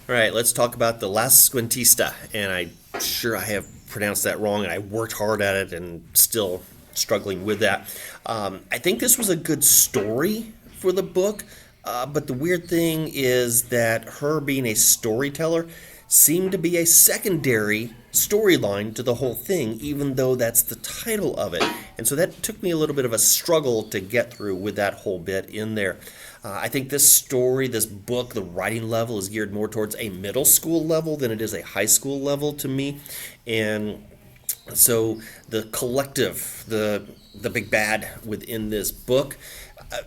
All right, let's talk about the Last Cuentista, and I'm sure I have pronounced that wrong, and I worked hard at it and still struggling with that. I think this was a good story for the book, but the weird thing is that her being a storyteller seemed to be a secondary storyline to the whole thing, even though that's the title of it. And so that took me a little bit of a struggle to get through with that whole bit in there. I think this story, this book, the writing level is geared more towards a middle school level than it is a high school level to me. And so the collective, the big bad within this book,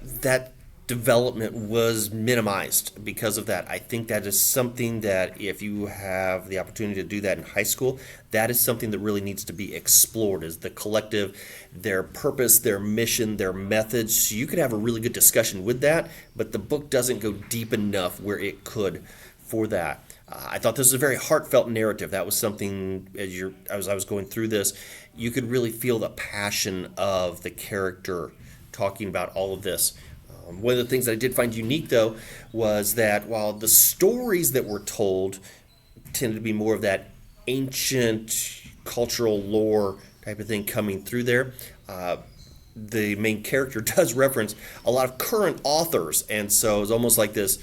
that development was minimized because of that. I think that is something that if you have the opportunity to do that in high school, that is something that really needs to be explored is the collective, their purpose, their mission, their methods. So you could have a really good discussion with that, but the book doesn't go deep enough where it could for that. I thought this was a very heartfelt narrative. That was something as I was going through this, you could really feel the passion of the character talking about all of this. One of the things that I did find unique, though, was that while the stories that were told tended to be more of that ancient cultural lore type of thing coming through there, the main character does reference a lot of current authors, and so it's almost like this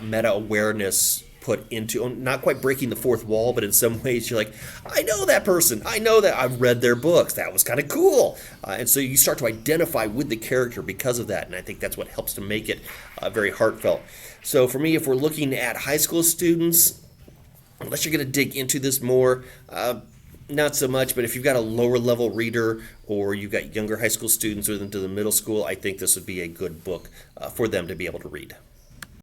meta awareness put into not quite breaking the fourth wall, but in some ways you're like, I know that person, I know that, I've read their books, that was kind of cool. And so you start to identify with the character because of that, and I think that's what helps to make it very heartfelt. So for me, if we're looking at high school students, unless you're going to dig into this more, not so much, but if you've got a lower level reader or you've got younger high school students or into the middle school, I think this would be a good book for them to be able to read.